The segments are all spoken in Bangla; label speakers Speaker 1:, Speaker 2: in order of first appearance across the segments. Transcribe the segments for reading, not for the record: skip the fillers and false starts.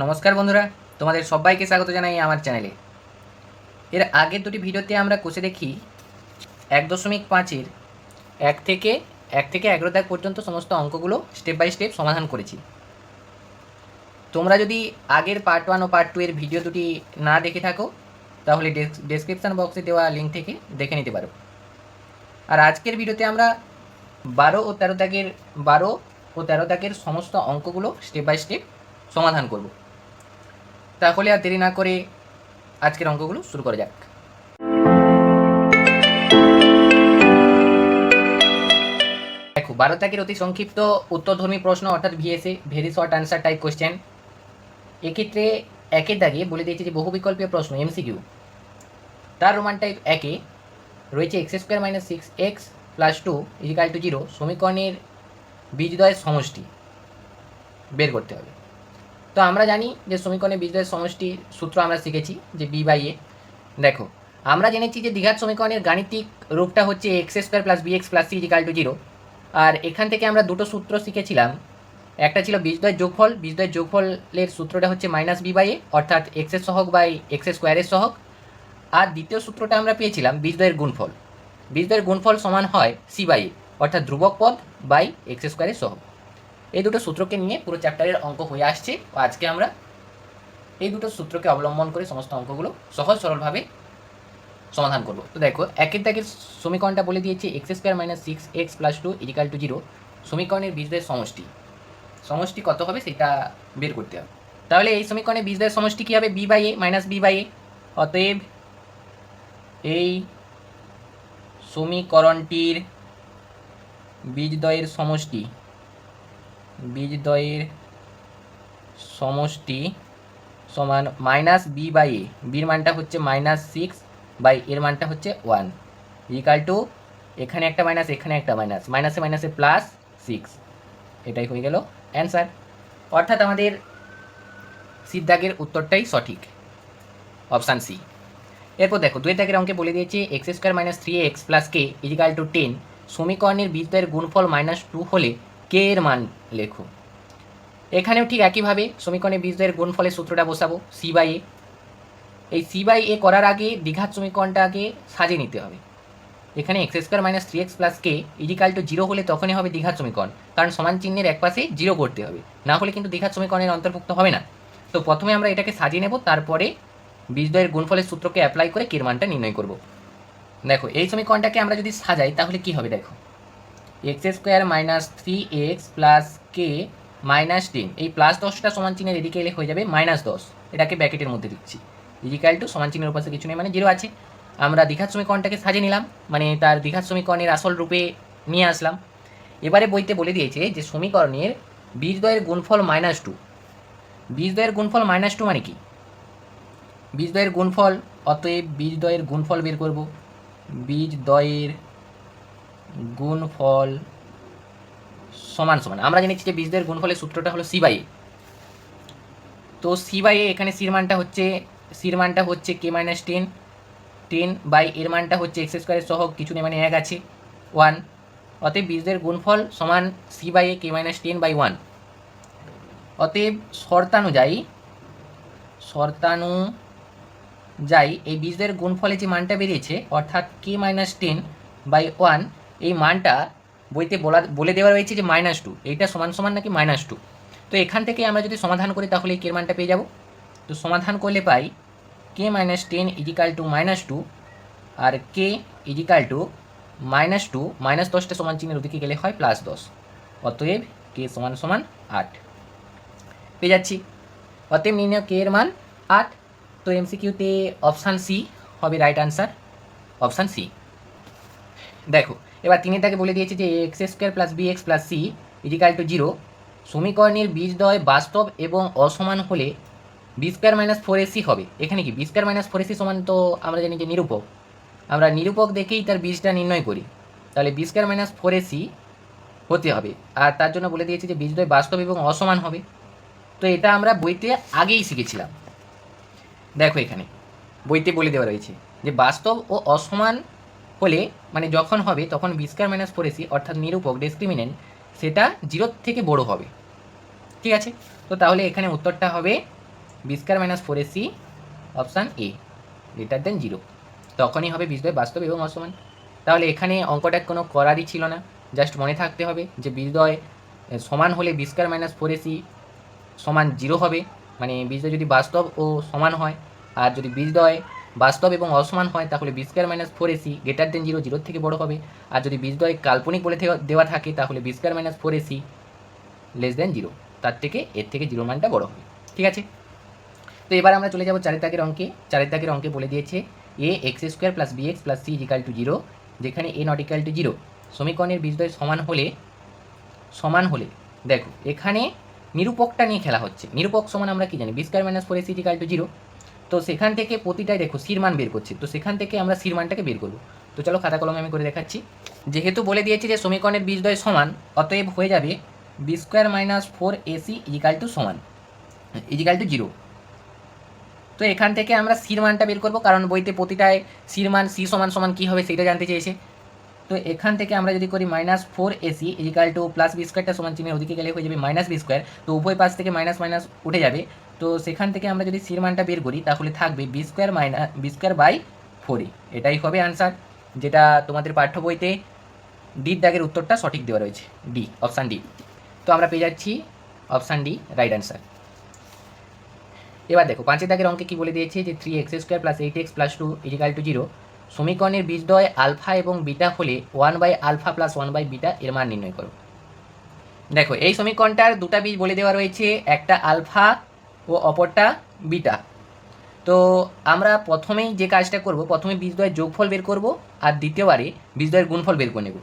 Speaker 1: নমস্কার বন্ধুরা, তোমাদের সবাইকে স্বাগত জানাই আমার চ্যানেলে। এর আগের দুটি ভিডিওতে আমরা কষে দেখি 1.5-এর এক থেকে 11 দাগ পর্যন্ত সমস্ত অঙ্কগুলো স্টেপ বাই স্টেপ সমাধান করেছি। তোমরা যদি আগের পার্ট 1 ও পার্ট 2 এর ভিডিও দুটি না দেখে থাকো তাহলে ডেসক্রিপশান বক্সে দেওয়া লিঙ্ক থেকে দেখে নিতে পারো। আর আজকের ভিডিওতে আমরা 12 ও 13 দাগের সমস্ত অঙ্কগুলো স্টেপ বাই স্টেপ সমাধান করব। তাহলে আর দেরি না করে আজকের অঙ্কগুলো শুরু করা যাক। দেখো, 12 দাগের অতি সংক্ষিপ্ত উত্তরধর্মী প্রশ্ন অর্থাৎ VSA, very short answer type question. এক্ষেত্রে একের দাগে বলে দিয়েছে যে বহু বিকল্পীয় প্রশ্ন এমসিকিউ, তার রোমান টাইপ একে রয়েছে x² - 6x + 2 = 0 সমীকরণের বীজদ্বয়ের সমষ্টি বের করতে হবে। তো আমরা জানি যে সমীকরণের বীজদ্বয়ের সমষ্টি সূত্র আমরা শিখেছি যে b/a। দেখো, আমরা জেনেছি যে দ্বিঘাত সমীকরণের গাণিতিক রূপটা হচ্ছে x² + bx + c = 0। আর এখান থেকে আমরা দুটো সূত্র শিখেছিলাম। একটা ছিল বীজদ্বয়ের যোগফল, বীজদ্বয়ের যোগফলের সূত্রটা হচ্ছে -b/a অর্থাৎ x এর সহগ বাই x² এর সহগ। আর দ্বিতীয় সূত্রটা আমরা পেয়েছিলাম বীজদ্বয়ের গুণফল, বীজদ্বয়ের গুণফল সমান হয় c/a অর্থাৎ ধ্রুবক পদ বাই x² এর সহগ। এই দুটো সূত্রকে নিয়ে পুরো চ্যাপ্টারের অঙ্ক হয়ে আসছে। ও আজকে আমরা এই দুটো সূত্রকে অবলম্বন করে সমস্ত অঙ্কগুলো সহজ সরলভাবে সমাধান করব। তো দেখো, একের দাগের সমীকরণটা বলে দিয়েছে x² - 6x + 2 = 0 সমীকরণের বীজদ্বয়ের সমষ্টি কত হবে সেটা বের করতে হবে। তাহলে এই সমীকরণের বীজদ্বয়ের সমষ্টি কী হবে? b/a - b/a। অতএব এই সমীকরণটির বীজদ্বয়ের সমষ্টি সমান -b/a, বির মানটা হচ্ছে -6 বাই এর মানটা হচ্ছে 1 = এখানে একটা মাইনাস, এখানে একটা মাইনাস, মাইনাসে মাইনাসে +6। এটাই হয়ে গেল অ্যান্সার। অর্থাৎ আমাদের সির দাগের উত্তরটাই সঠিক, অপশান সি। এরপর দেখো, 2 দাগের অঙ্কে বলে দিয়েছে x² - 3x + k = 10 সমীকরণের বীজদ্বয়ের গুণফল -2 হলে k এর মান লেখো। এখানেও ঠিক একইভাবে সমীকরণের বীজদ্বয়ের গুণফলের সূত্রটা বসাবো c/a। এই c/a করার আগে দ্বিঘাত সমীকরণটাকে সাজিয়ে নিতে হবে। এখানে x² - 3x + k = 0 হলে তখনই হবে দ্বিঘাত সমীকরণ, কারণ সমান চিহ্নের একপাশে 0 করতে হবে, না হলে কিন্তু দ্বিঘাত সমীকরণের অন্তর্ভুক্ত হবে না। তো প্রথমে আমরা এটাকে সাজিয়ে নেব, তারপরে বীজদ্বয়ের গুণফলের সূত্রকে অ্যাপ্লাই করে k এর মানটা নির্ণয় করব। দেখো, এই সমীকরণটাকে আমরা যদি সাজাই তাহলে কি হবে? দেখো, x² - 3x + k -10, এই +10টা সমান চিহ্নের এদিকে এলে হয়ে যাবে -10, এটাকে ব্র্যাকেটের মধ্যে দিচ্ছি, = সমান চিহ্নের পাশে কিছু নেই মানে 0 আছে। আমরা দ্বিঘাত সমীকরণটাকে সাজিয়ে নিলাম, মানে তার দ্বিঘাত সমীকরণের আসল রূপে নিয়ে আসলাম। এবারে বইতে বলে দিয়েছে যে সমীকরণের বীজদ্বয়ের গুণফল -2। বীজদ্বয়ের গুণফল -2 মানে কি? বীজদ্বয়ের গুণফল, অতএব বীজদ্বয়ের গুণফল বের করব। বীজদ্বয়ের গুণফল সমান আমরা জেনেছি যে বীজদ্বয়ের গুণফলের সূত্রটা হলো c/a। তো c/a এখানে সির মানটা হচ্ছে k - 10 বাই এর মানটা হচ্ছে x² এর সহগ কিছু নেই মানে 1 আছে 1। অতএব বীজদ্বয়ের গুণফল সমান c/a k - 10 বাই 1। অতএব শর্তানুযায়ী এই বীজদ্বয়ের গুণফলে যে মানটা বেরিয়েছে অর্থাৎ k - 10 বাই 1, এই মানটা বইতে বলে দেওয়া রয়েছে যে -2, এইটা সমান নাকি -2। তো এখান থেকে আমরা যদি সমাধান করি তাহলে k এর মানটা পেয়ে যাব। তো সমাধান করলে পাই k - 10 = -2 আর k = -2, -10টা সমান চিহ্নের ওদিকে গেলে হয় +10। অতএব k = 8 পেয়ে যাচ্ছি। অতএব নির্ণয় k এর মান 8। তো এমসিকিউতে অপশান সি হবে রাইট আনসার, অপশান সি। দেখো, এবার 3 দাগে বলে দিয়েছে যে x² + bx + c = 0 সমীকরণের বীজদ্বয় বাস্তব এবং অসমান হলে b² - 4ac হবে। এখানে কি b² - 4ac সমান, তো আমরা জানি যে নিরূপক, আমরা নিরূপক দেখেই তার বীজটা নির্ণয় করি, তাহলে b² - 4ac হতে হবে। আর তার জন্য বলে দিয়েছে যে বীজদ্বয় বাস্তব এবং অসমান হবে। তো এটা আমরা বইতে আগেই শিখেছিলাম। দেখো, এখানে বইতে বলে দেওয়া রয়েছে যে বাস্তব ও অসমান হলে মানে যখন হবে তখন b² - 4ac অর্থাৎ নিরূপক সেটা 0 থেকে বড় হবে। ঠিক আছে, তো তাহলে এখানে উত্তরটা হবে B square minus 4ac option A greater than 0, তখনই হবে বীজদ্বয় বাস্তব এবং অসমান। তাহলে এখানে অঙ্কটা কোনো করারই ছিল না, জাস্ট মনে থাকতে হবে যে বীজদ্বয় সমান হলে বি স্কোয়ার মাইনাস 4ac সমান 0 হবে, মানে বীজদ্বয় যদি বাস্তব ও সমান হয়, আর যদি বীজদ্বয় বাস্তব এবং অসমান হয় তাহলে B square minus 4ac greater than 0, 0 থেকে বড় হবে। আর যদি বীজদ্বয় কাল্পনিক বলে দেওয়া থাকে তাহলে B square minus 4ac less than 0, তার থেকে এর থেকে 0 মানটা বড় হবে। ঠিক আছে, তো এবার আমরা চলে যাব চারের দাগের অঙ্কে। চারের দাগের অঙ্কে বলে দিয়েছে a x square plus b x plus c is equal to 0, যেখানে এ নট ইকাল টু 0 সমীকরণের বীজদ্বয় সমান হলে দেখো এখানে নিরূপকটা নিয়ে খেলা হচ্ছে। নিরূপক সমান আমরা কি জানি, B square minus 4ac equal to 0। তো সেখান থেকে প্রতিটাই দেখো সির মান বের করছে, তো সেখান থেকে আমরা সির মানটাকে বের করবো। তো চলো খাতা কলমে আমি করে দেখাচ্ছি। যেহেতু বলে দিয়েছি যে সমীকরণের বীজদ্বয় সমান, অতএব হয়ে যাবে B square minus 4ac equal to 0। তো এখান থেকে আমরা সির মানটা বের করবো, কারণ বইতে প্রতিটায় সির মান সি সমান সমান কী হবে সেটা জানতে চেয়েছে। তো এখান থেকে আমরা যদি করি -4ac equal two plus B স্কোয়ারটা সমান চিহ্নের ওদিকে গেলে হয়ে যাবে মাইনাস বি স্কোয়ার, তো উভয় পাশ থেকে মাইনাস মাইনাস উঠে যাবে। তো সেখান থেকে আমরা যদি সির মানটা বের করি তাহলে থাকবে বি স্কোয়ার বাই 4a, এটাই হবে আনসার, যেটা তোমাদের পাঠ্য বইতে ডির দাগের উত্তরটা সঠিক দেওয়া রয়েছে, ডি, অপশান ডি। তো আমরা পেয়ে যাচ্ছি অপশান ডি রাইট আনসার। এবার দেখো পাঁচের দাগের অঙ্কে কি বলে দিয়েছে যে 3x square plus 8x plus 2 equal to 0 সমীকরণের বীজদ্বয় আলফা এবং বিটা হলে 1/α প্লাস 1/β এর মান নির্ণয় করো। দেখো এই সমীকরণটার দুটা বীজ বলে দেওয়া রয়েছে, একটা আলফা ও অপরটা বিটা। তো আমরা প্রথমেই যে কাজটা করব, প্রথমে বীজদ্বয়ের যোগফল বের করব আর দ্বিতীয়বারে বীজদ্বয়ের গুণফল বের করে নেব।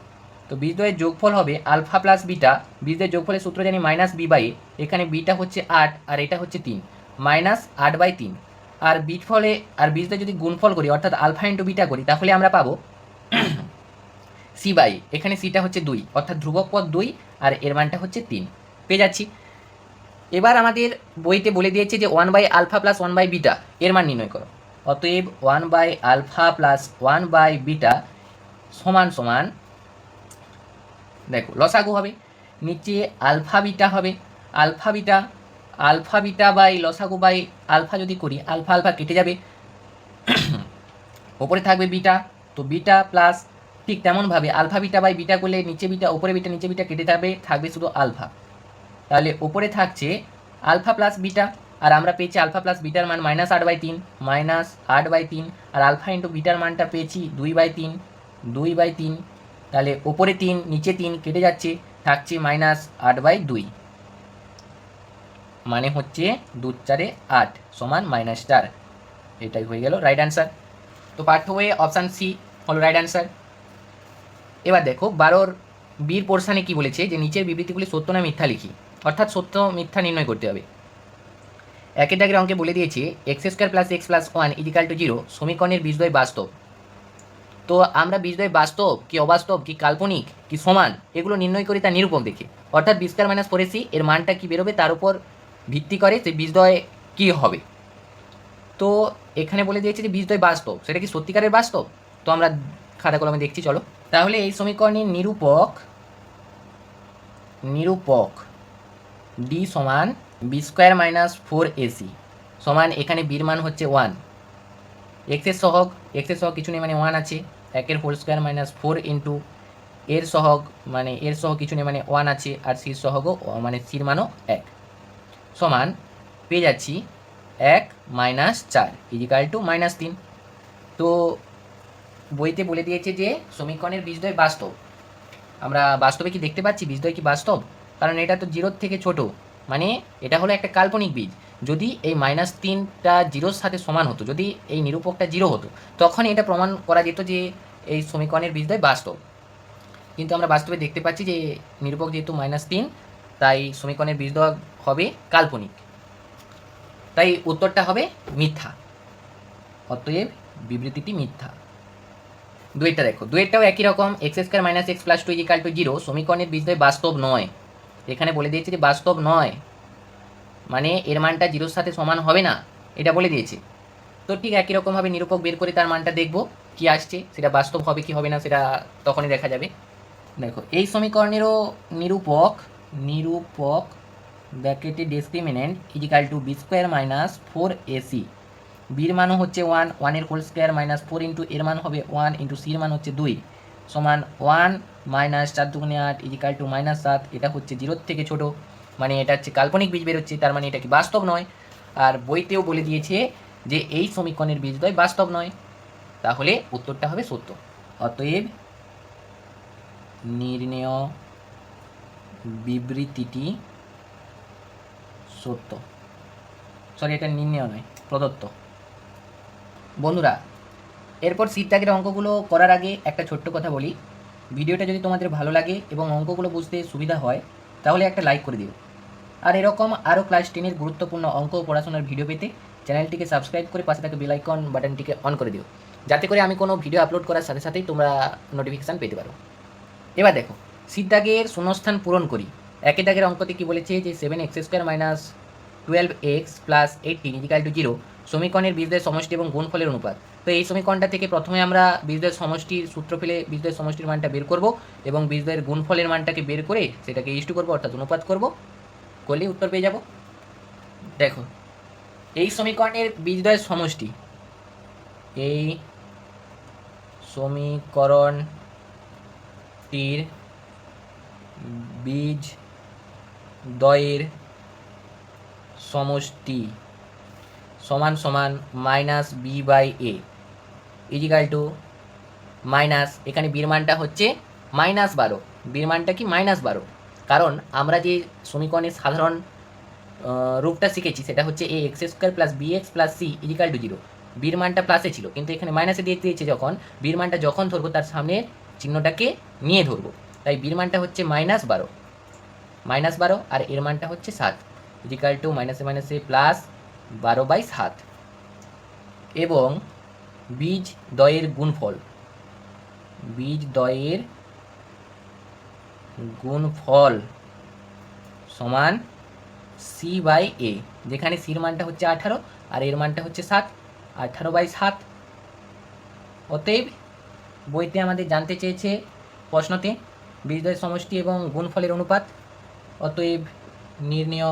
Speaker 1: তো বীজদ্বয়ের যোগফল হবে আলফা প্লাস বিটা, বীজদ্বয়ের যোগফলের সূত্র জানি -b/a, এখানে বিটা হচ্ছে 8 আর এটা হচ্ছে 3, -8/3। আর বীজদ্বয় যদি গুণফল করি অর্থাৎ আলফা ইন্টু বিটা করি তাহলে আমরা পাবো c/a, এখানে সিটা হচ্ছে 2 অর্থাৎ ধ্রুবক পদ 2 আর এর মানটা হচ্ছে 3, পেয়ে যাচ্ছি। এবার আমাদের বইতে বলে দিয়েছে যে 1/α প্লাস 1/β এর মান নির্ণয় করো। অতএব 1/α প্লাস 1/β সমান সমান, দেখো লসাগু হবে, নিচে আলফা বিটা হবে, আলফা বিটা বাই লসাগু বাই আলফা যদি করি আলফা আলফা কেটে যাবে, ওপরে থাকবে বিটা, তো বিটা প্লাস ঠিক তেমনভাবে আলফা বিটা বাই বিটা করলে নিচে বিটা ওপরে বিটা নিচে বিটা কেটে থাকবে শুধু আলফা, তাহলে ওপরে থাকছে আলফা প্লাস বিটা, আর আমরা পেয়েছি আলফা প্লাস বিটার মান -8/3, আর আলফা ইন্টু বিটার মানটা পেয়েছি 2/3, তাহলে ওপরে 3 নিচে 3 কেটে যাচ্ছে, থাকছে -8/2, মানে হচ্ছে 2 4 8 সমান -4, এটাই হয়ে গেল রাইট অ্যান্সার। তো পাঠ্য বইয়ে অপশান সি হলো রাইট অ্যান্সার। এবার দেখো 12 বির পোর্শনে কি বলেছে যে নিচের বিবৃতিগুলি সত্য না মিথ্যা লিখি, অর্থাৎ সত্য মিথ্যা নির্ণয় করতে হবে। একের দাগের অঙ্কে বলে দিয়েছে x² plus x plus 1 equal to 0 সমীকরণের বীজদ্বয় বাস্তব। তো আমরা বীজদ্বয় বাস্তব কি অবাস্তব কি কাল্পনিক কি সমান এগুলো নির্ণয় করি তার নিরূপক দেখে, অর্থাৎ বি স্কয়ার মাইনাস 4ac এর মানটা কি বেরোবে তার উপর ভিত্তি করে সেই বীজদ্বয় কী হবে। তো এখানে বলে দিয়েছে যে বীজদ্বয় বাস্তব, সেটা কি সত্যিকারের বাস্তব? তো আমরা খাতা কলমে দেখছি চলো। তাহলে এই সমীকরণের নিরূপক ডি সমান বি স্কোয়ার মাইনাস 4ac সমান, এখানে বির মান হচ্ছে 1, এক্সের সহগ কিছু নেই মানে 1 আছে, 1 হোল স্কোয়ার মাইনাস 4 ইন্টু এর সহগ মানে এর সহগ কিছু নেই মানে 1 আছে, আর সির সহগও মানে সির মানও 1 সমান পেয়ে যাচ্ছি 1 - 4 ইজিক্যাল টু -3। তো বইতে বলে দিয়েছে যে সমীকরণের বীজদ্বয় বাস্তব, আমরা বাস্তবে কি দেখতে পাচ্ছি বীজদ্বয় কি বাস্তব? কারণ এটা তো 0 থেকে ছোট, মানে এটা হলো একটা কাল্পনিক বীজ। যদি এই -3টা 0-র সাথে সমান হতো, যদি এই নিরূপকটা 0 হতো, তখন এটা প্রমাণ করা যেত যে এই সমীকরণের বীজদ্বয় বাস্তব। কিন্তু আমরা বাস্তবে দেখতে পাচ্ছি যে নিরূপক যেহেতু -3, তাই সমীকরণের বীজদ্বয় হবে কাল্পনিক, তাই উত্তরটা হবে মিথ্যা, অতএব বিবৃতিটি মিথ্যা। দুইটা দেখো, দুইটাও একই রকম, x² - x + 2 = 0 সমীকরণের বীজদ্বয় বাস্তব নয়। এখানে বলে দিয়েছে যে বাস্তব নয়, মানে এর মানটা 0-র সাথে সমান হবে না, এটা বলে দিয়েছে। তো ঠিক একই রকমভাবে নিরূপক বের করে তার মানটা দেখব কি আসছে, সেটা বাস্তব হবে কি হবে না সেটা তখনই দেখা যাবে। দেখো এই সমীকরণেরও নিরূপক ব্র্যাকেটে discriminant is equal to b square minus 4ac, বির মানও হচ্ছে 1, 1 এর হোল স্কোয়ার মাইনাস 4 ইন্টু এর মান হবে 1 ইন্টু সির মান হচ্ছে 2 সমান 1 মাইনাস 4 দুগুণে 8 ইজিক্যাল টু -7। এটা হচ্ছে 0 থেকে ছোট, মানে এটা হচ্ছে কাল্পনিক বীজ বেরোচ্ছে, তার মানে এটা কি বাস্তব নয়। আর বইতেও বলে দিয়েছে যে এই সমীকরণের বীজদ্বয় বাস্তব নয়, তাহলে উত্তরটা হবে সত্য। অতএব নির্ণেয় বিবৃতিটি সত্য। সরি, এটা নির্ণেয় নয়, প্রদত্ত। বন্ধুরা, এরপর শীত দাগের অঙ্কগুলো করার আগে একটা ছোট্ট কথা বলি, ভিডিওটা যদি তোমাদের ভালো লাগে এবং অঙ্কগুলো বুঝতে সুবিধা হয় তাহলে একটা লাইক করে দিও। আর এরকম আরও ক্লাস 10-এর গুরুত্বপূর্ণ অঙ্ক পড়াশোনার ভিডিও পেতে চ্যানেলটিকে সাবস্ক্রাইব করে পাশে থাকা বেল আইকন বাটনটিকে অন করে দিও, যাতে করে আমি কোনো ভিডিও আপলোড করার সাথে সাথেই তোমরা নোটিফিকেশান পেতে পারো। এবার দেখো, শীত দাগের শূন্যস্থান পূরণ করি। একের দাগের অঙ্কতে কি বলেছে যে 7x² minus 12x plus 18 is equal to 0 সমীকরণের বীজদ্বয়ের সমষ্টি এবং গুণফলের অনুপাত। তো এই সমীকরণটা থেকে প্রথমে আমরা বীজদ্বয়ের সমষ্টির সূত্র ফেলে বীজদ্বয়ের সমষ্টির মানটা বের করব এবং বীজদ্বয়ের গুণফলের মানটাকে বের করে সেটাকে ইস্টু করবো, অর্থাৎ অনুপাত করব, করলেই উত্তর পেয়ে যাব। দেখো, এই সমীকরণের বীজদ্বয়ের সমষ্টি, এই সমীকরণটির বীজদ্বয়ের সমষ্টি সমান সমান -b/a ইজিক্যাল টু মাইনাস, এখানে বীর মানটা হচ্ছে -12, বীর মানটা কি -12, কারণ আমরা যে সমীকরণের সাধারণ রূপটা শিখেছি সেটা হচ্ছে ax² plus bx plus c equal to 0। বীর মানটা প্লাসে ছিল কিন্তু এখানে মাইনাসে দিয়ে দিয়েছে, যখন বীর মানটা যখন ধরবো তার সামনে চিহ্নটাকে নিয়ে ধরবো, তাই বীর মানটা হচ্ছে -12 আর এর মানটা হচ্ছে 7 ইজিক্যাল টু মাইনাসে মাইনাসে প্লাস 12/7 এবং বীজদ্বয়ের গুণফল সমান c/a, যেখানে সির মানটা হচ্ছে 18 আর এর মানটা হচ্ছে 7, 18/7। অতএব বইতে আমাদের জানতে চেয়েছে প্রশ্নতে বীজদ্বয়ের সমষ্টি এবং গুণফলের অনুপাত। অতএব নির্ণেয়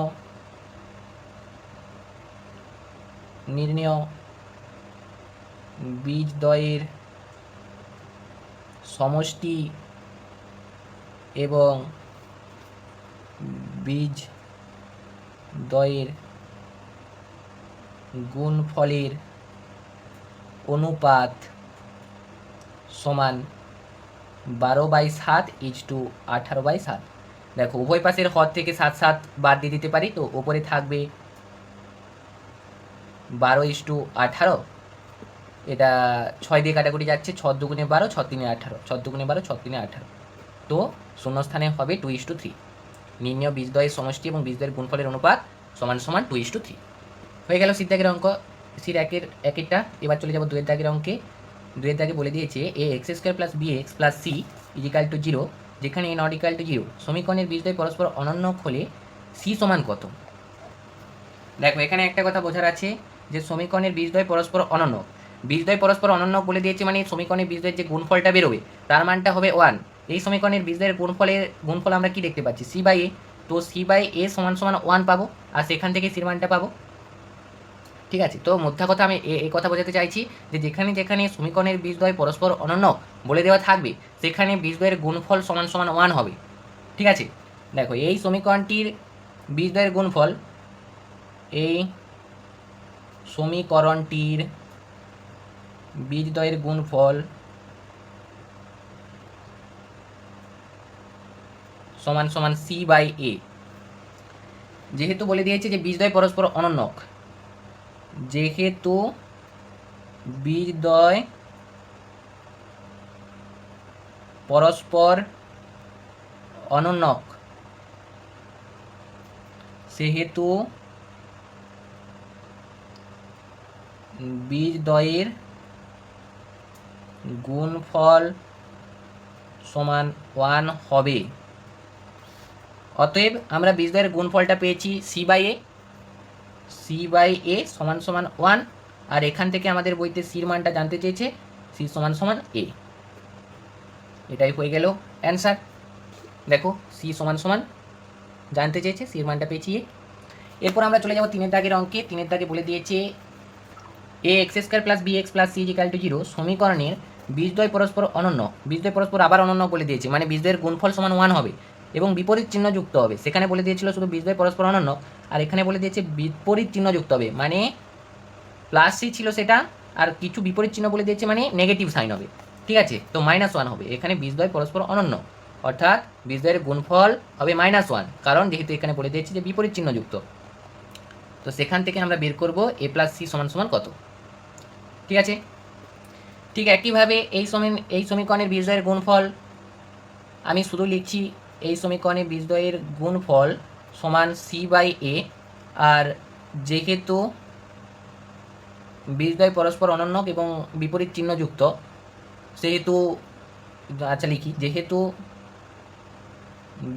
Speaker 1: বীজদ্বয়ের সমষ্টি এবং বীজদ্বয়ের গুণফলের অনুপাত সমান 12/7:18/7। দেখো, উভয় পাশের হর থেকে 7 বাদ দিয়ে দিতে পারি, তো ওপরে থাকবে 12:18, এটা 6 দিয়ে কাটাকুটি যাচ্ছে, 6 দুগুণে 12, 6 তিনে 18, 6 দুগুণে 12, 6 তিনে 18, তো শূন্যস্থানে হবে 2:3। নির্ণেয় বীজদ্বয়ের সমষ্টি এবং বীজদ্বয়ের গুণফলের অনুপাত সমান সমান 2:3 হয়ে গেল শীত দাগের অঙ্ক, শীত একেরটা। এবার চলে যাব দুয়ের দাগের অঙ্কে। দুয়ের দাগে বলে দিয়েছে ax² plus bx plus c equal to 0, যেখানে a নট ইকাল টু 0 সমীকরণের বীজদ্বয় পরস্পর অনন্য হলে c সমান কত। দেখো, এখানে একটা কথা বোঝার আছে যে সমীকরণের বীজদ্বয় পরস্পর অনন্য, বীজদ্বয় পরস্পর অনন্য বলে দিয়েছে মানে সমীকরণের বীজদ্বয়ের যে গুণফলটা বেরোবে তার মানটা হবে 1। এই সমীকরণের বীজদ্বয়ের গুণফল আমরা কি দেখতে পাচ্ছি, c/a, তো c/a সমান সমান 1 পাবো আর সেখান থেকে সির মানটা পাবো। ঠিক আছে, তো মোদ্দা কথা আমি এই কথা বোঝাতে চাইছি যে যেখানে যেখানে সমীকরণের বীজদ্বয় পরস্পর অনন্য বলে দেওয়া থাকবে সেখানে বীজদ্বয়ের গুণফল সমান সমান 1 হবে। ঠিক আছে, দেখো এই সমীকরণটির বীজদ্বয়ের গুণফল, এই সমীকরণটির বীজদ্বয়ের গুণফল সমান সমান c/a, যেহেতু বলে দিয়েছে যে বীজদ্বয় পরস্পর অনন্যক, যেহেতু বীজদ্বয় পরস্পর অনন্যক সেহেতু বীজদ্বয়ের গুণফল সমান 1 হবে। অতএব আমরা বীজদ্বয়ের গুণফলটা পেয়েছি c/a সমান সমান 1, আর এখান থেকে আমাদের বইতে সির মানটা জানতে চেয়েছে, c সমান সমান a। এটাই হয়ে গেল অ্যান্সার। দেখো, c সমান সমান জানতে চেয়েছে, সি এর মানটা পেয়েছি। এরপর আমরা চলে যাবো 3 দাগের অঙ্কে। 3 দাগে বলে দিয়েছে a x square plus b x plus c is equal to 0 সমীকরণের বীজদ্বয় পরস্পর অনন্য, বীজদ্বয় পরস্পর আবার অনন্য বলে দিয়েছে, মানে বীজদ্বয়ের গুণফল সমান 1 হবে এবং বিপরীত চিহ্ন যুক্ত হবে। সেখানে বলে দিয়েছিল শুধু বীজদ্বয় পরস্পর অনন্য, আর এখানে বলে দিয়েছে বিপরীত চিহ্ন যুক্ত হবে, মানে প্লাস সি ছিল সেটা, আর কিছু বিপরীত চিহ্ন বলে দিয়েছে মানে নেগেটিভ সাইন হবে। ঠিক আছে, তো -1 হবে। এখানে বীজদ্বয় পরস্পর অনন্য, অর্থাৎ বীজদ্বয়ের গুণফল হবে -1, কারণ যেহেতু এখানে বলে দিয়েছে যে বিপরীত চিহ্ন যুক্ত। তো সেখান থেকে আমরা বের করব এ প্লাস সি সমান সমান কত। ঠিক আছে, ঠিক একইভাবে এই সমীকরণের বীজদ্বয়ের গুণফল আমি শুধু লিখছি, এই সমীকরণের বীজদ্বয়ের গুণফল সমান সি বাই এ, আর যেহেতু বীজদ্বয় পরস্পর অনন্য এবং বিপরীত চিহ্নযুক্ত সেহেতু, আচ্ছা লিখি, যেহেতু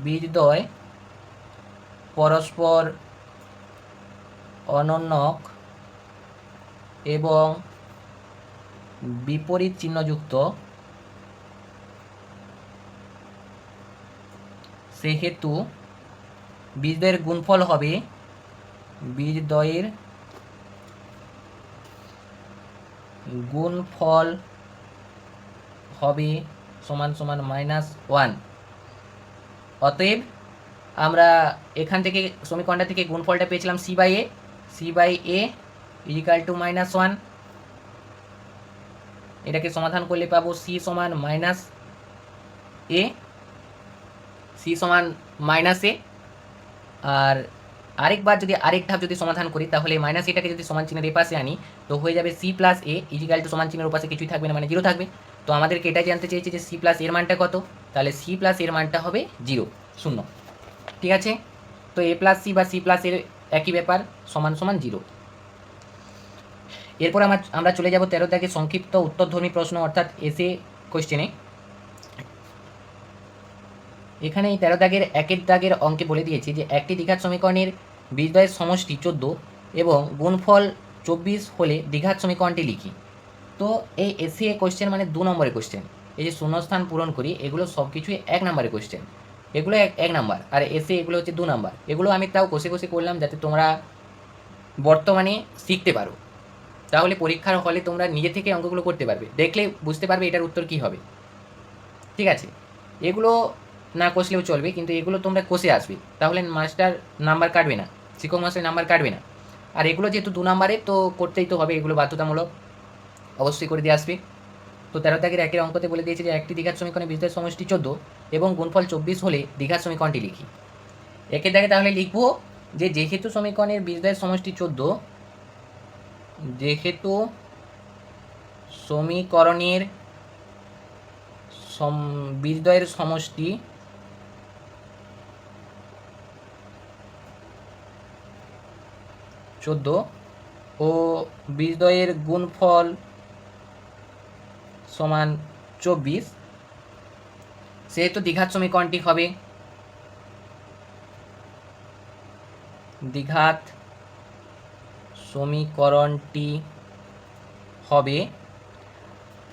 Speaker 1: বীজদ্বয় পরস্পর অনন্যক এবং বিপরীত চিহ্নযুক্ত সেহেতু বীজদ্বয়ের গুণফল হবে সমান সমান -1। অতএব আমরা এখান থেকে সমীকরণটা থেকে গুণফলটা পেয়েছিলাম C by A equal to -1। এটাকে সমাধান করলে পাবো সি সমান -a, সি সমান -a। আর আরেকবার যদি আরেক ধাপ যদি সমাধান করি তাহলে এটাকে যদি সমান চিহ্নের এপাশে আনি তো হয়ে যাবে সি প্লাস এ ইজিক্যাল টু সমান চিহ্নের ওপাশে কিছুই থাকবে না, মানে 0 থাকবে। তো আমাদেরকে এটাই জানতে চেয়েছে যে সি প্লাস এর মানটা কত, তাহলে সি প্লাস এর মানটা হবে 0, 0। ঠিক আছে, তো এ প্লাস সি বা সি প্লাস এর একই ব্যাপার, সমান সমান 0। এরপর আমরা চলে যাব 13 দাগে সংক্ষিপ্ত উত্তরধর্মী প্রশ্ন, অর্থাৎ এসে কোশ্চেনে। এখানে এই 13 দাগের 1 দাগের অঙ্কে বলে দিয়েছে যে একটি দ্বিঘাত সমীকরণের বীজদ্বয়ের সমষ্টি 14 এবং গুণফল 24 হলে দ্বিঘাত সমীকরণটি লিখি। তো এই এসে কোশ্চেন মানে 2 নম্বরের কোশ্চেন। এই যে শূন্যস্থান পূরণ করি এগুলো সব কিছুই 1 নম্বরের কোশ্চেন, এগুলো 1 নম্বর, আর এসে এগুলো হচ্ছে 2 নম্বর। এগুলো আমি তাও কষে কষে করলাম যাতে তোমরা বর্তমানে শিখতে পারো, তাহলে পরীক্ষার হলে তোমরা নিজে থেকে অঙ্কগুলো করতে পারবে, দেখলে বুঝতে পারবে এটার উত্তর কী হবে। ঠিক আছে, এগুলো না কষলেও চলবে, কিন্তু এগুলো তোমরা কষে আসবে, তাহলে মাস্টার নাম্বার কাটবে না, শিক্ষক মাস্টার নাম্বার কাটবে না। আর এগুলো যেহেতু 2 নম্বরে তো করতেই তো হবে, এগুলো বাধ্যতামূলক, অবশ্যই করে দিয়ে আসবে। তো 13 দাগের 1 অঙ্কতে বলে দিয়েছে যে একটি দ্বিঘাত সমীকরণে বীজদ্বয়ের সমষ্টি 14 এবং গুণফল 24 হলে দ্বিঘাত সমীকরণটি লিখি। 1 দাগে তাহলে লিখবো যে যেহেতু সমীকরণের বীজদ্বয়ের সমষ্টি 14, যেহেতু সমীকরণের বীজদ্বয়ের সমষ্টি 14 ও বীজদ্বয়ের গুণফল সমান 24, সেহেতু দ্বিঘাত সমীকরণটি হবে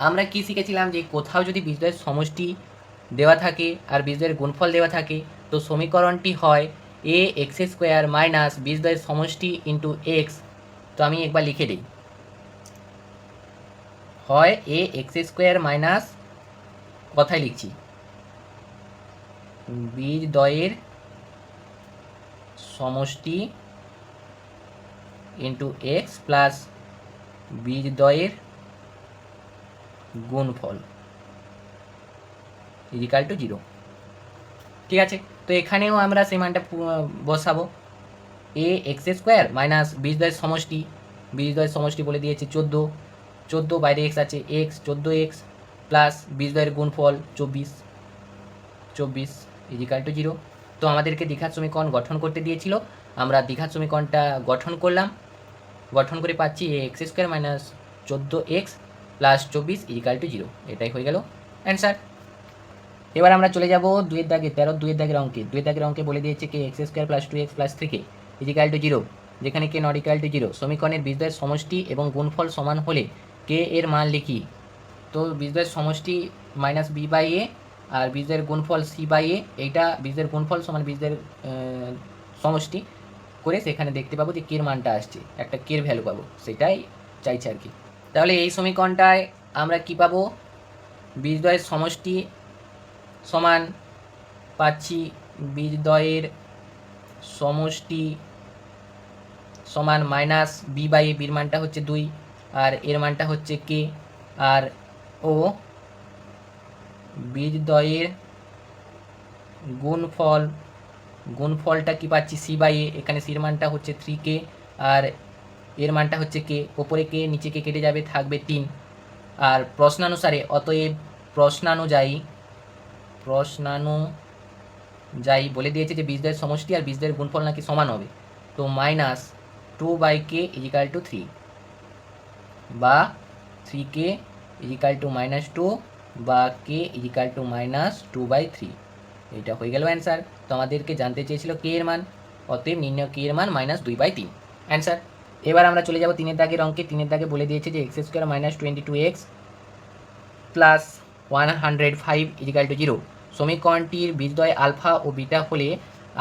Speaker 1: আমরা কি শিখেছিলাম যে কোথাও যদি বীজদ্বয়ের সমষ্টি দেওয়া থাকে আর বীজদ্বয়ের গুণফল দেওয়া থাকে তো সমীকরণটি হয় এ এক্স স্কোয়ার মাইনাস বীজদ্বয়ের সমষ্টি ইন্টু এক্স। তো আমি একবার লিখে দিই, হয় এ এক্স স্কোয়ার মাইনাস, কথায় লিখছি, বীজদ্বয়ের সমষ্টি ইন্টু এক্স প্লাস বীজদ্বয়ের গুণফল ইজিক্যাল টু 0। ঠিক আছে, তো এখানেও আমরা সেই মানটা বসাবো, এ এক্স স্কোয়ার মাইনাস বীজদ্বয়ের সমষ্টি বলে দিয়েছে 14 বাইরে এক্স আছে, এক্স 14x প্লাস বীজদ্বয়ের গুণফল 24 ইজিক্যাল টু 0। তো আমাদেরকে দ্বিঘাত সমীকরণ গঠন করতে দিয়েছিল, আমরা দ্বিঘাত সমীকরণটা গঠন করলাম, গঠন করে পাচ্ছি a x square minus 14x plus 24 is equal to 0। এটাই হয়ে গেল অ্যান্সার। এবার আমরা চলে যাব 2 দাগে 13 দাগের অঙ্কে। 2 দাগের অঙ্কে বলে দিয়েছে k x square plus 2x plus 3k is equal to 0, যেখানে কে নট ইকুয়াল টু 0। সমীকরণের বীজদ্বয়ের সমষ্টি এবং গুণফল সমান হলে কে এর মান লিখি। তো বীজদ্বয়ের সমষ্টি -b/a আর বীজের গুণফল সি বাই এ, এইটা বীজের গুণফল সমান বীজের সমষ্টি করে সেখানে দেখতে পাবো যে কের মানটা আসছে, একটা কের ভ্যালু পাবো, সেটাই চাইছে আর কি। তাহলে এই সমীকরণটায় আমরা কি পাবো, বীজদ্বয়ের সমষ্টি সমান পাচ্ছি বীজদ্বয়ের সমষ্টি সমান মাইনাস বি বাই এ, বির মানটা হচ্ছে 2 আর এর মানটা হচ্ছে কে, আর ও বীজদ্বয়ের গুণফলটা কি পাচ্ছি সি বাই এ, এখানে সির মানটা হচ্ছে 3k আর এর মানটা হচ্ছে কে, ওপরে কে নিচে কে কেটে যাবে, থাকবে 3। আর প্রশ্নানুসারে অতএব প্রশ্নানুযায়ী বলে দিয়েছে যে বীজদ্বয়ের সমষ্টি আর বীজদ্বয়ের গুণফল নাকি সমান হবে, তো -2/k = 3 বা 3k = -2 বা k = -2/3, এটা হয়ে গেল অ্যান্সার। তো আমাদেরকে জানতে চেয়েছিল কে এর মান, অতএব নির্ণয় কে এর মান -2/3 অ্যান্সার। এবার আমরা চলে যাব 3 দাগের অঙ্কে। 3 দাগে বলে দিয়েছে যে x² - 22x + 105 = 0। সমীকরণটির বীজদ্বয় আলফা ও বিটা হলে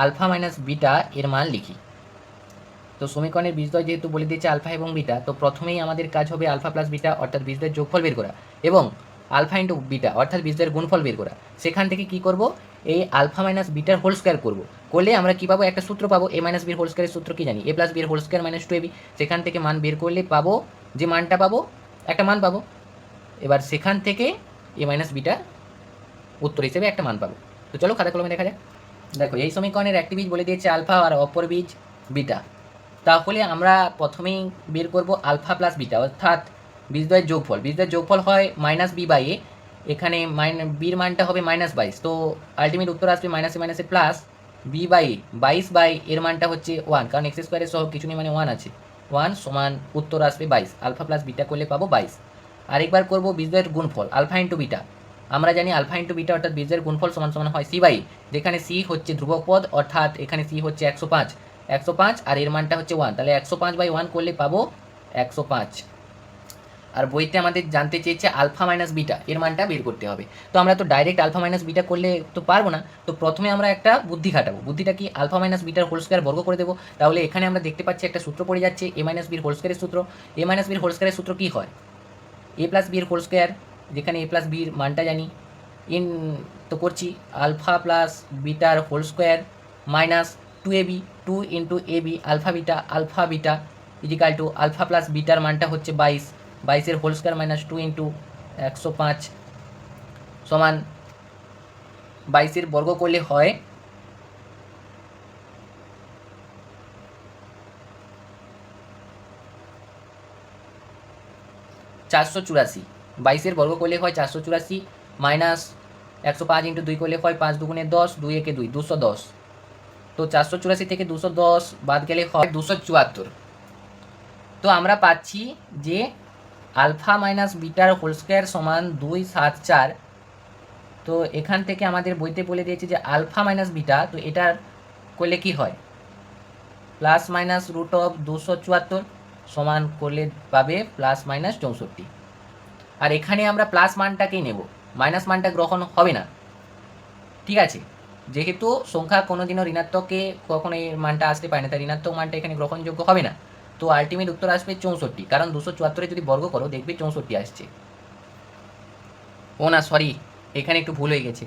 Speaker 1: আলফা মাইনাস বিটা এর মান লিখি। তো সমীকরণের বীজদ্বয় যেহেতু বলে দিয়েছে আলফা এবং বিটা, তো প্রথমেই আমাদের কাজ হবে আলফা প্লাস বিটা অর্থাৎ বীজদ্বয়ের যোগফল বের করা এবং আলফা ইন্টু বিটা অর্থাৎ বীজদ্বয়ের গুণফল বের করা। সেখান থেকে কি করব, এই আলফা মাইনাস বিটার হোল স্কোয়ার করব, করলে আমরা কী পাবো, একটা সূত্র পাবো, এ মাইনাস বির হোল স্কোয়ারের সূত্র কি জানি, এ প্লাস বির হোল স্কোয়ার মাইনাস 2ab। সেখান থেকে মান বের করলে পাবো, যে মানটা পাবো একটা মান পাবো, এবার সেখান থেকে এ মাইনাস বিটা উত্তর হিসেবে একটা মান পাবো। তো চলো খাতা কলমে দেখা যাক। দেখো এই সমীকরণের একটি বীজ বলে দিয়েছে আলফা আর অপর বীজ বিটা। তাহলে আমরা প্রথমেই বের করব আলফা প্লাস বিটা অর্থাৎ বীজদ্বয়ের যোগফল। বীজদ্বয়ের যোগফল হয় -b/a, এখানে বির মানটা হবে -22, তো আলটিমেট উত্তর আসবে মাইনাসে মাইনাসে প্লাস b/a, 22 এর মানটা হচ্ছে 1, কারণ x² সহ কিছু নেই মানে 1 আছে, 1 সমান উত্তর আসবে 22। আলফা প্লাস বিটা করলে পাবো 22। আরেকবার করবো বীজদ্বয়ের গুণফল আলফা ইন্টু বিটা। আমরা জানি আলফা ইন্টু বিটা অর্থাৎ বীজের গুণফল সমান সমান হয় c/a, যেখানে c হচ্ছে ধ্রুবক পদ অর্থাৎ এখানে c হচ্ছে 105 আর এর মানটা হচ্ছে 1, তাহলে 105/1 করলে পাবো 105। আর বইতে আমাদের জানতে চেয়েছে আলফা মাইনাস বিটা এর মানটা বের করতে হবে। তো আমরা তো ডাইরেক্ট আলফা মাইনাস বিটা করলে তো পারবো না, তো প্রথমে আমরা একটা বুদ্ধি খাটাবো। বুদ্ধিটা কি, আলফা মাইনাস বিটার হোল স্কোয়ার বর্গ করে দেবো। তাহলে এখানে আমরা দেখতে পাচ্ছি একটা সূত্র পড়ে যাচ্ছে, এ মাইনাস বির হোল স্কোয়ারের সূত্র। এ মাইনাস বির হোল স্কোয়ারের সূত্র কী হয়, এ প্লাস বির হোল স্কোয়ার, যেখানে এ প্লাস বির মানটা জানি, তো করছি আলফা প্লাস বিটার whole square minus 2ab, 2 into ab alpha beta equal to alpha plus বিটার মানটা হচ্ছে 22 হোল স্কোয়ার মাইনাস 2 ইন্টু 105 সমান 22 বর্গ করলে হয় 484। 22 বর্গ করলে হয় 484 মাইনাস 105 ইন্টু 2 করলে হয় 5 2 10, 2 1 2, 210। তো 484 থেকে 210 বাদ গেলে হয় 274। তো আমরা পাচ্ছি যে আলফা মাইনাস বিটার হোল স্কোয়ার সমান 274। তো এখান থেকে আমাদের বইতে বলে দিয়েছে যে আলফা মাইনাস বিটা, তো এটার করলে কি হয় প্লাস মাইনাস রুট অফ 274 সমান করলে পাবে প্লাস মাইনাস 64। আর এখানে আমরা প্লাস মানটাকেই নেব, মাইনাস মানটা গ্রহণ হবে না, ঠিক আছে, যেহেতু সংখ্যা কোনোদিনও ঋণাত্মকে কখনো এই মানটা আসতে পারে না, তাই ঋণাত্মক মানটা এখানে গ্রহণযোগ্য হবে না। তো আলটিমেট উত্তর আসবে 64, কারণ 274 যদি বর্গ করো দেখবে 64 আসছে। ও না সরি, এখানে একটু ভুল হয়ে গেছে।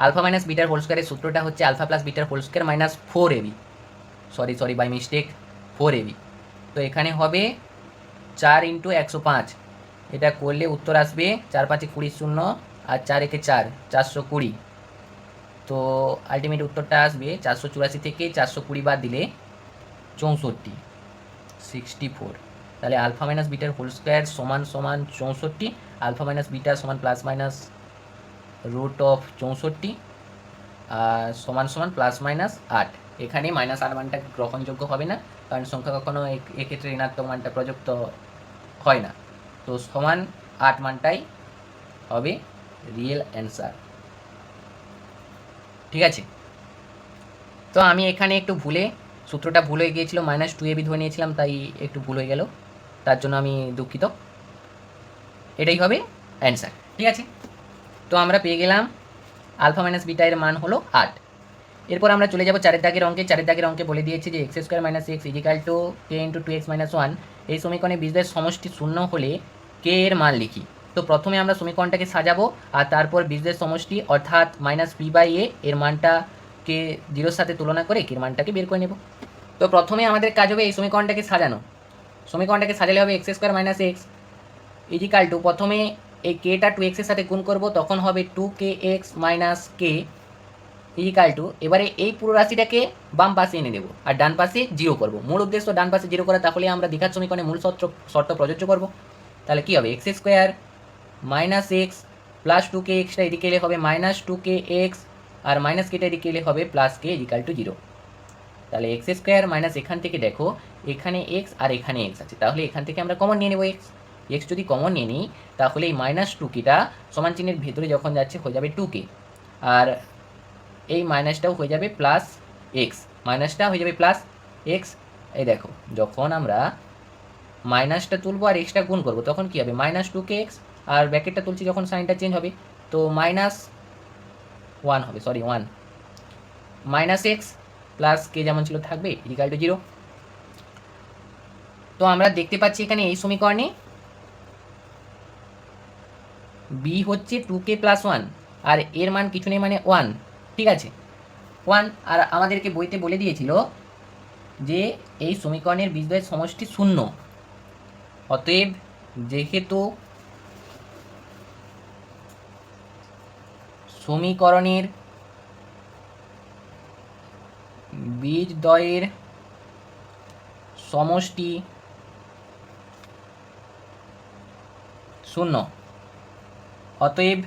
Speaker 1: আলফা মাইনাস বিটার হোল স্কোয়ারের সূত্রটা হচ্ছে আলফা প্লাস বিটার whole square minus 4ab, sorry by mistake 4ab। তো এখানে হবে 4 ইন্টু 105, এটা করলে উত্তর আসবে 4 5 20 0 আর 4 1 4, 420। তো আলটিমেট উত্তরটা আসবে 484 থেকে 420 বাদ দিলে 64, 64। তাহলে আলফা মাইনাস বিটার হোল স্কোয়ার সমান সমান 64, আলফা মাইনাস বিটা সমান প্লাস মাইনাস রুট অফ 64 আর সমান সমান প্লাস মাইনাস 8। এখানে -8 মানটা গ্রহণযোগ্য হবে না, কারণ সংখ্যা কখনো এক্ষেত্রে ঋণাত্মক মানটা প্রযুক্ত হয় না। তো সমান 8 মানটাই হবে রিয়েল অ্যান্সার, ঠিক আছে। তো আমি এখানে একটু সূত্রটা ভুল হয়ে গিয়েছিল, -2ab ধরে নিয়েছিলাম, তাই একটু ভুল হয়ে গেল, তার জন্য আমি দুঃখিত। এটাই হবে অ্যান্সার, ঠিক আছে। তো আমরা পেয়ে গেলাম আলফা মাইনাস বিটা এর মান হলো 8। এরপর আমরা চলে যাব চারের দাগের অঙ্কে। চারের দাগের অঙ্কে বলে দিয়েছে যে x square minus x is equal to k into 2x minus 1। এই সমীকরণে বীজদ্বয়ের সমষ্টি শূন্য হলে কে এর মান লিখি। তো প্রথমে আমরা সমীকরণটাকে সাজাবো আর তারপর বীজদ্বয়ের সমষ্টি অর্থাৎ মাইনাস বি বাই এ এর মানটা কে জিরোর সাথে তুলনা করে কে এর মানটাকে বের করে নেব। তো প্রথমে আমাদের কাজ হবে এই সমীকরণটাকে সাজানো। সমীকরণটাকে সাজালে হবে x square minus x is equal to, প্রথমে এই কেটা 2x এর সাথে গুণ করব, তখন হবে 2kx মাইনাস কে ইজিক্যাল টু, এবারে এই পুরো রাশিটাকে বাম পাশে এনে দেবো আর ডান পাশে জিরো করব। মূল উদ্দেশ্য ডান পাশে জিরো করা, তাহলে আমরা দ্বিঘাত সমীকরণে মূল শর্ত প্রযোজ্য করব। তাহলে কী হবে, x square minus x plus 2kxটা এদিকে এলে হবে মাইনাস 2kx আর মাইনাস কেটা এদিকে এলে হবে প্লাস কে ইজিক্যাল টু 0। তাহলে এক্স স্কোয়ার মাইনাস এখান থেকে দেখো এখানে এক্স আর এখানে এক্স আছে, তাহলে এখান থেকে আমরা কমন নিয়ে নেবো এক্স যদি কমন নিয়ে নিই তাহলে এই মাইনাস 2kটা সমান চিহ্নের ভেতরে যখন যাচ্ছে হয়ে যাবে 2k, আর এই মাইনাসটাও হয়ে যাবে প্লাস এক্স, মাইনাসটা হয়ে যাবে প্লাস এক্স। এই দেখো যখন আমরা মাইনাসটা তুলবো আর এক্সটা গুণ করবো তখন কী হবে, মাইনাস 2kx আর ব্র্যাকেটটা তুলছি যখন সাইনটা চেঞ্জ হবে তো মাইনাস 1 হবে, সরি 1 মাইনাস এক্স প্লাস কে যেমন ছিল থাকবে ইকুয়াল টু 0। তো আমরা দেখতে পাচ্ছি এখানে এই সমীকরণে বি হচ্ছে 2k প্লাস 1 আর এর মান কিছু নেই মানে 1, ঠিক আছে 1। আর আমাদেরকে বইতে বলে দিয়েছিল যে এই সমীকরণের বীজদ্বয়ের সমষ্টি শূন্য, অতএব যেহেতু সমীকরণের বীজদ্বয়ের সমষ্টি শূন্য, অতএব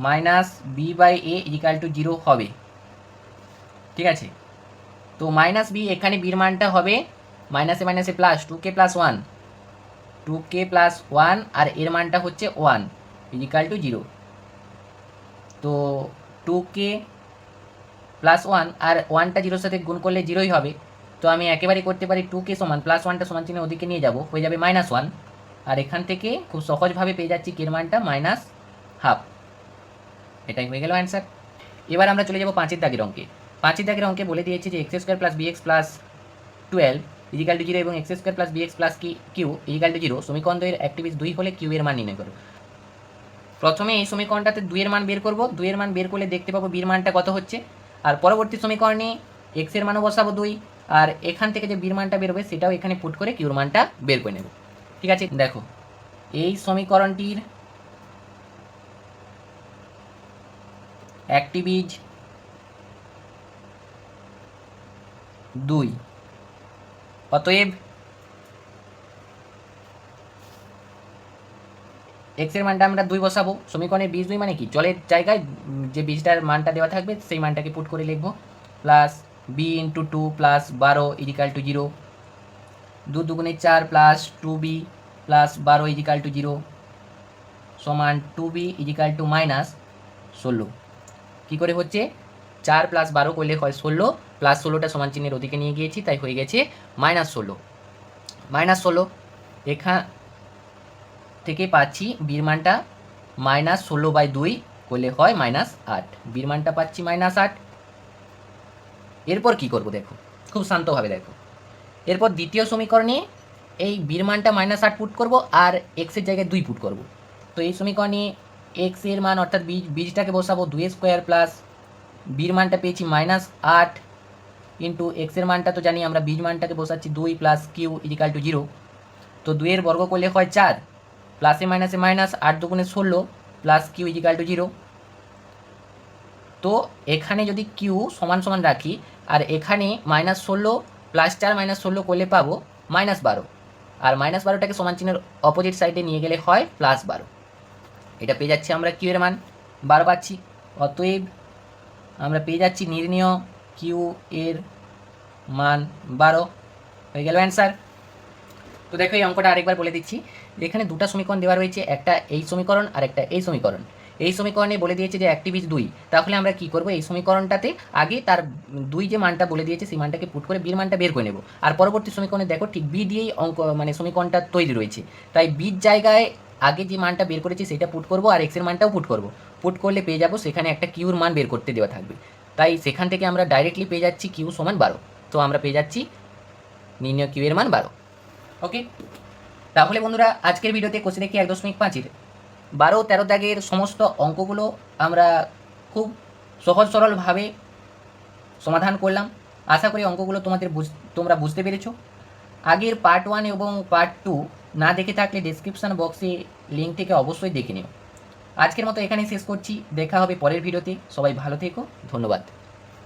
Speaker 1: minus B by A equal to 0 হবে, ঠিক আছে। তো মাইনাস বি, এখানে বির মানটা হবে মাইনাসে মাইনাসে plus 2k plus 1, 2k plus 1 আর এর মানটা হচ্ছে 1 ইজিক্যাল টু 0। তো 2k প্লাস 1 আর 1টা 0-র সাথে গুণ করলে 0ই হবে, তো আমি একেবারে করতে পারি 2k সমান প্লাস 1টা সমান চিহ্ন ওদিকে নিয়ে যাব, হয়ে যাবে মাইনাস 1, আর এখান থেকে খুব সহজভাবে পেয়ে যাচ্ছি কের মানটা মাইনাস হাফ। এটাই হয়ে গেল অ্যান্সার। এবার আমরা চলে যাব পাঁচের দাগের অঙ্কে। পাঁচের দাগের অঙ্কে বলে দিয়েছে যে x square plus B X plus 12 equal to 0 এবং X square plus B X plus Q equal to 0 সমীকরণ দ্বয়ের একটি বীজ 2 হলে কিউ এর মান নির্ণয় করো। প্রথমে এই সমীকরণটাতে 2 এর মান বের করব, 2 এর মান বের করলে দেখতে পাবো বির মানটা কত হচ্ছে, আর পরবর্তী সমীকরণে এক্স এর মানও বসাবো 2 আর এখান থেকে যে বির মানটা বেরোবে সেটাও এখানে পুট করে কিউর মানটা বের করে নেব, ঠিক আছে। দেখো এই সমীকরণটির একটি বীজ 2, অতএব এক্স এর মানটা আমরা 2 বসাবো, সমীকরণের বীজ 2 মানে কি, জলের জায়গায় যে বীজটার মানটা দেওয়া থাকবে সেই মানটাকে পুট করে লিখবো, plus B into 2 plus 12 equal to 0, 2 দুগুণে 4 plus 2b plus 12 equal to 0 সমান 2b ইজিক্যাল টু মাইনাস 16। কী করে হচ্ছে, 4 প্লাস 12 করলে হয় 16, প্লাস 16টা সমান চিহ্নের ওদিকে নিয়ে গিয়েছি তাই হয়ে গেছে মাইনাস 16। মাইনাস 16 এখান থেকে পাচ্ছি বির মানটা মাইনাস 16/2 করলে হয় মাইনাস 8, বির মানটা পাচ্ছি মাইনাস 8। এরপর কি করব দেখো, খুব শান্তভাবে দেখো, এরপর দ্বিতীয় সমীকরণে এই বির মানটা মাইনাস 8 পুট করব আর এক্সের জায়গায় 2 পুট করব। তো এই সমীকরণে এক্স এর মান অর্থাৎ বীজটাকে বসাবো 2 স্কোয়ার প্লাস বির মানটা পেয়েছি মাইনাস 8 ইন্টু এক্সের মানটা তো জানি আমরা, বীজ মানটাকে বসাচ্ছি 2 প্লাস কিউ ইজিক্যাল টু 0। তো 2 এর বর্গ করলে হয় 4, প্লাসে মাইনাসে মাইনাস, 8 দুগুণে 16 প্লাস কিউ ইজিক্যাল টু 0। তো এখানে যদি কিউ সমান সমান রাখি আর এখানে মাইনাস 16 প্লাস 4 মাইনাস 16 করলে পাবো মাইনাস 12, আর মাইনাস 12টাকে সমান চিহ্নের অপোজিট সাইডে নিয়ে গেলে হয় প্লাস 12। এটা পেয়ে যাচ্ছি আমরা কিউ এর মান 12 পাচ্ছি, অতএব আমরা পেয়ে যাচ্ছি নির্ণেয় কিউ এর মান 12 হয়ে গেল অ্যান্সার। তো দেখো এই অঙ্কটা আরেকবার বলে দিচ্ছি, এখানে দুটো সমীকরণ দেওয়া রয়েছে, একটা এই সমীকরণ আর একটা এই সমীকরণ। এই সমীকরণে বলে দিয়েছে যে একটি বীজ 2, তাহলে আমরা কি করব, এই সমীকরণটাতে আগে তার 2 যে মানটা বলে দিয়েছে সেই মানটাকে পুট করে বির মানটা বের করে নেব, আর পরবর্তী সমীকরণে দেখো ঠিক বি দিয়েই অঙ্ক মানে সমীকরণটা তৈরি রয়েছে, তাই বীজ জায়গায় আগে যে মানটা বের করেছি সেটা পুট করব আর এক্সের মানটাও পুট করব। পুট করলে পেয়ে যাবো সেখানে একটা কিউর মান বের করতে দেওয়া থাকবে, তাই সেখান থেকে আমরা ডাইরেক্টলি পেয়ে যাচ্ছি কিউ সমান 12। তো আমরা পেয়ে যাচ্ছি নির্ণয় কিউ এর মান 12। ওকে, তাহলে বন্ধুরা আজকের ভিডিওতে কোশ্চেন কি 1.5-এর 12-13 দাগের সমস্ত অঙ্কগুলো আমরা খুব সহজ সরলভাবে সমাধান করলাম। আশা করি অঙ্কগুলো তোমরা বুঝতে পেরেছো। আগের পার্ট 1 এবং পার্ট 2 না দেখে থাকলে ডেসক্রিপশন বক্সে লিঙ্ক থেকে অবশ্যই দেখে নিও। আজকের মতো এখানেই শেষ করছি, দেখা হবে পরের ভিডিওতে। সবাই ভালো থেকো, ধন্যবাদ।